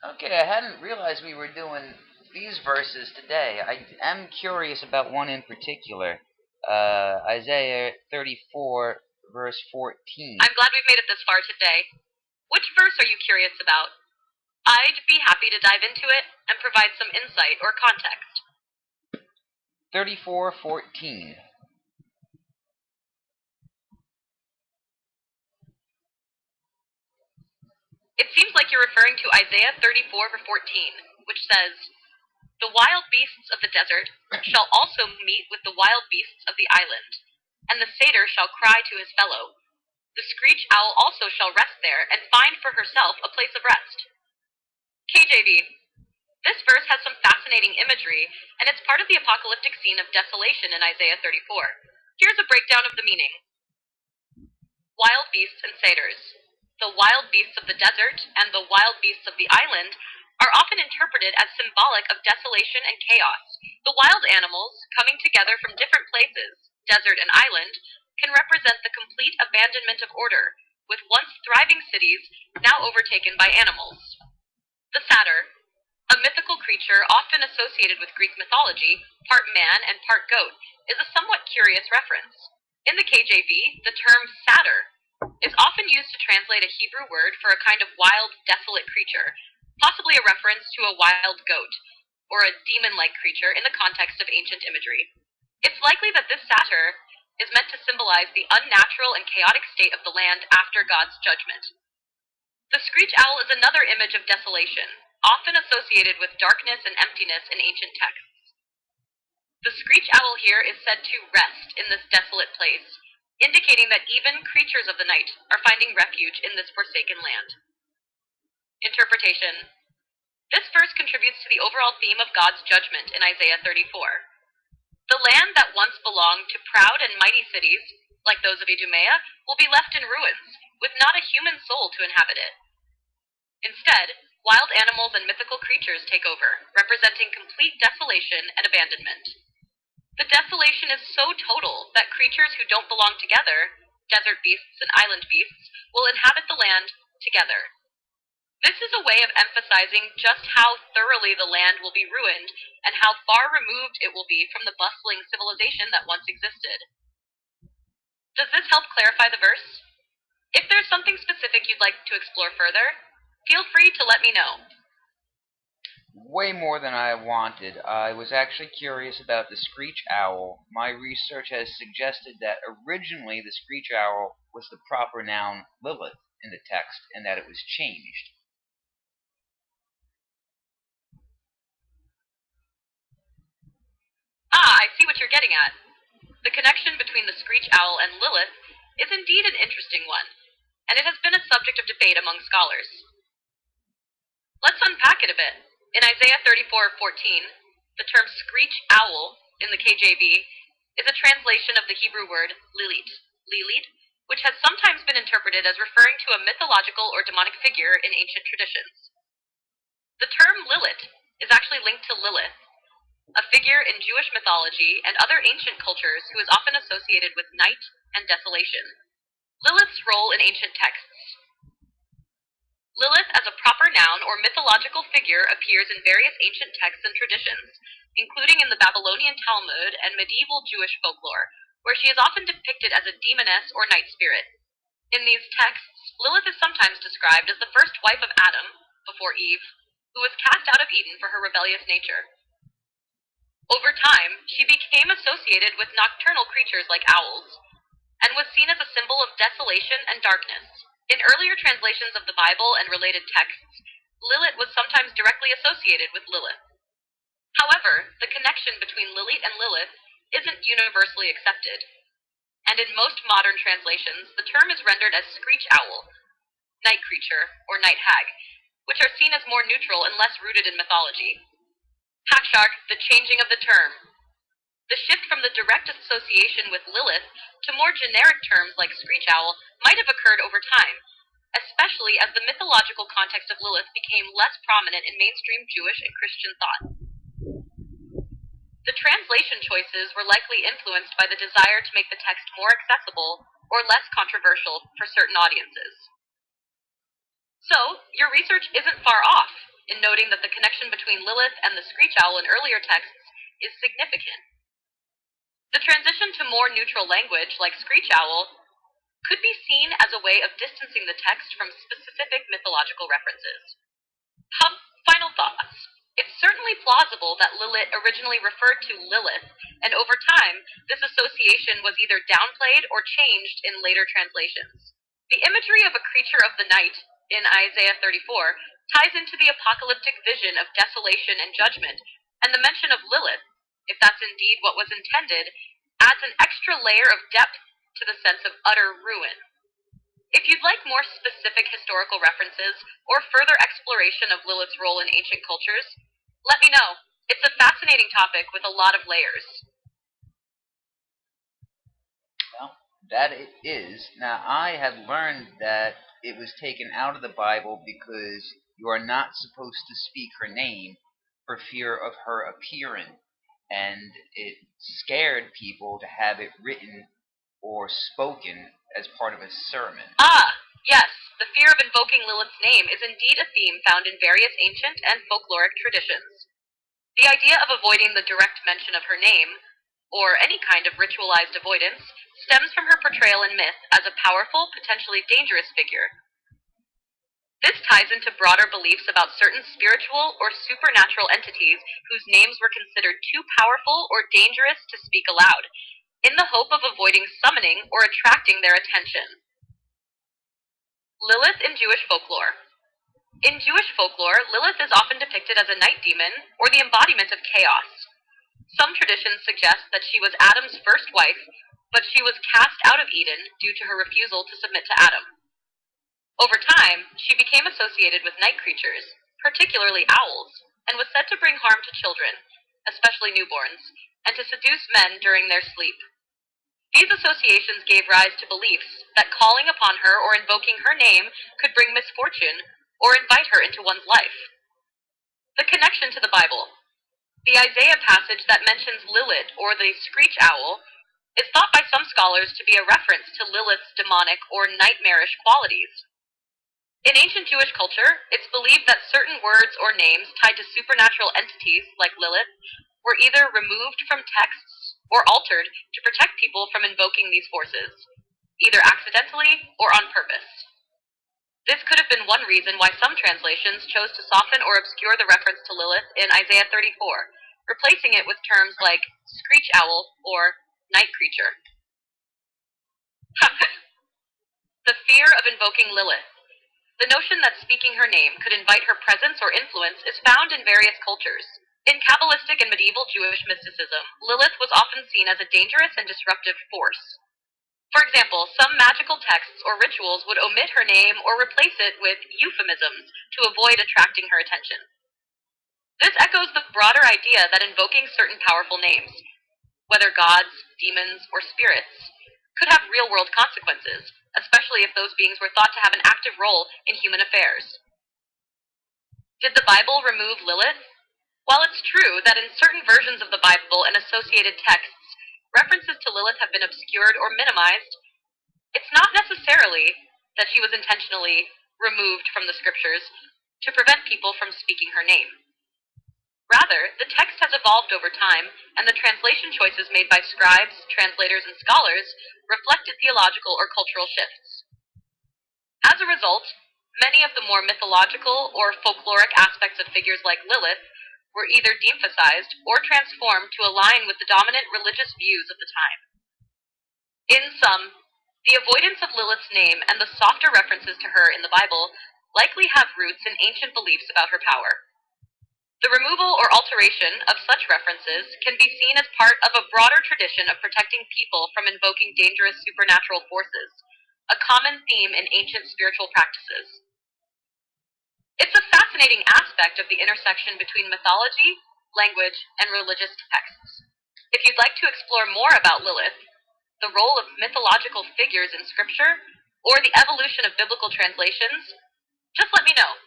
Okay, I hadn't realized we were doing these verses today. I am curious about one in particular. Isaiah 34, verse 14. I'm glad we've made it this far today. Which verse are you curious about? I'd be happy to dive into it and provide some insight or context. 34:14. It seems like you're referring to Isaiah 34:14, which says, "The wild beasts of the desert shall also meet with the wild beasts of the island, and the satyr shall cry to his fellow. The screech owl also shall rest there and find for herself a place of rest." KJV. This verse has some fascinating imagery, and it's part of the apocalyptic scene of desolation in Isaiah 34. Here's a breakdown of the meaning. Wild beasts and satyrs. The wild beasts of the desert and the wild beasts of the island are often interpreted as symbolic of desolation and chaos. The wild animals, coming together from different places, desert and island, can represent the complete abandonment of order, with once thriving cities now overtaken by animals. The satyr, a mythical creature often associated with Greek mythology, part man and part goat, is a somewhat curious reference. In the KJV, the term satyr is often used to translate a Hebrew word for a kind of wild, desolate creature, possibly a reference to a wild goat, or a demon-like creature in the context of ancient imagery. It's likely that this satyr is meant to symbolize the unnatural and chaotic state of the land after God's judgment. The screech owl is another image of desolation, often associated with darkness and emptiness in ancient texts. The screech owl here is said to rest in this desolate place, indicating that even creatures of the night are finding refuge in this forsaken land. Interpretation. This verse contributes to the overall theme of God's judgment in Isaiah 34. The land that once belonged to proud and mighty cities, like those of Idumea, will be left in ruins, with not a human soul to inhabit it. Instead, wild animals and mythical creatures take over, representing complete desolation and abandonment. The desolation is so total that creatures who don't belong together, desert beasts and island beasts, will inhabit the land together. This is a way of emphasizing just how thoroughly the land will be ruined and how far removed it will be from the bustling civilization that once existed. Does this help clarify the verse? If there's something specific you'd like to explore further, feel free to let me know. Way more than I wanted. I was actually curious about the screech owl. My research has suggested that originally the screech owl was the proper noun Lilith in the text, and that it was changed. I see what you're getting at. The connection between the screech owl and Lilith is indeed an interesting one, and it has been a subject of debate among scholars. Let's unpack it a bit. In Isaiah 34:14, the term screech owl in the KJV is a translation of the Hebrew word lilit, which has sometimes been interpreted as referring to a mythological or demonic figure in ancient traditions. The term Lilith is actually linked to Lilith, a figure in Jewish mythology and other ancient cultures who is often associated with night and desolation. Lilith's role in ancient texts. Lilith as a proper noun or mythological figure appears in various ancient texts and traditions, including in the Babylonian Talmud and medieval Jewish folklore, where she is often depicted as a demoness or night spirit. In these texts, Lilith is sometimes described as the first wife of Adam, before Eve, who was cast out of Eden for her rebellious nature. Over time, she became associated with nocturnal creatures like owls, and was seen as a symbol of desolation and darkness. In earlier translations of the Bible and related texts, Lilith was sometimes directly associated with Lilith. However, the connection between Lilith and Lilith isn't universally accepted, and in most modern translations, the term is rendered as screech owl, night creature, or night hag, which are seen as more neutral and less rooted in mythology. Hackshark, the changing of the term. The shift from the direct association with Lilith to more generic terms like screech owl might have occurred over time, especially as the mythological context of Lilith became less prominent in mainstream Jewish and Christian thought. The translation choices were likely influenced by the desire to make the text more accessible or less controversial for certain audiences. So, your research isn't far off. in noting that the connection between Lilith and the screech owl in earlier texts is significant. The transition to more neutral language, like screech owl, could be seen as a way of distancing the text from specific mythological references. Final thoughts. It's certainly plausible that Lilith originally referred to Lilith, and over time, this association was either downplayed or changed in later translations. The imagery of a creature of the night in Isaiah 34 ties into the apocalyptic vision of desolation and judgment, and the mention of Lilith, if that's indeed what was intended, adds an extra layer of depth to the sense of utter ruin. If you'd like more specific historical references or further exploration of Lilith's role in ancient cultures, let me know. It's a fascinating topic with a lot of layers. Well, that it is. Now, I have learned that it was taken out of the Bible because you are not supposed to speak her name for fear of her appearing, and it scared people to have it written or spoken as part of a sermon. Yes, the fear of invoking Lilith's name is indeed a theme found in various ancient and folkloric traditions. The idea of avoiding the direct mention of her name, or any kind of ritualized avoidance, stems from her portrayal in myth as a powerful, potentially dangerous figure. This ties into broader beliefs about certain spiritual or supernatural entities whose names were considered too powerful or dangerous to speak aloud, in the hope of avoiding summoning or attracting their attention. Lilith in Jewish folklore. In Jewish folklore, Lilith is often depicted as a night demon, or the embodiment of chaos. Some traditions suggest that she was Adam's first wife, but she was cast out of Eden due to her refusal to submit to Adam. Over time, she became associated with night creatures, particularly owls, and was said to bring harm to children, especially newborns, and to seduce men during their sleep. These associations gave rise to beliefs that calling upon her or invoking her name could bring misfortune or invite her into one's life. The connection to the Bible. The Isaiah passage that mentions Lilith or the screech owl is thought by some scholars to be a reference to Lilith's demonic or nightmarish qualities. In ancient Jewish culture, it's believed that certain words or names tied to supernatural entities like Lilith were either removed from texts or altered to protect people from invoking these forces, either accidentally or on purpose. This could have been one reason why some translations chose to soften or obscure the reference to Lilith in Isaiah 34, replacing it with terms like screech owl or night creature. The fear of invoking Lilith. The notion that speaking her name could invite her presence or influence is found in various cultures. In Kabbalistic and medieval Jewish mysticism, Lilith was often seen as a dangerous and disruptive force. For example, some magical texts or rituals would omit her name or replace it with euphemisms to avoid attracting her attention. This echoes the broader idea that invoking certain powerful names, whether gods, demons, or spirits, could have real-world consequences, especially if those beings were thought to have an active role in human affairs. Did the Bible remove Lilith? While it's true that in certain versions of the Bible and associated texts, references to Lilith have been obscured or minimized, it's not necessarily that she was intentionally removed from the scriptures to prevent people from speaking her name. Rather, the text has evolved over time, and the translation choices made by scribes, translators, and scholars reflected theological or cultural shifts. As a result, many of the more mythological or folkloric aspects of figures like Lilith were either de-emphasized or transformed to align with the dominant religious views of the time. In sum, the avoidance of Lilith's name and the softer references to her in the Bible likely have roots in ancient beliefs about her power. The removal or alteration of such references can be seen as part of a broader tradition of protecting people from invoking dangerous supernatural forces, a common theme in ancient spiritual practices. It's a fascinating aspect of the intersection between mythology, language, and religious texts. If you'd like to explore more about Lilith, the role of mythological figures in scripture, or the evolution of biblical translations, just let me know.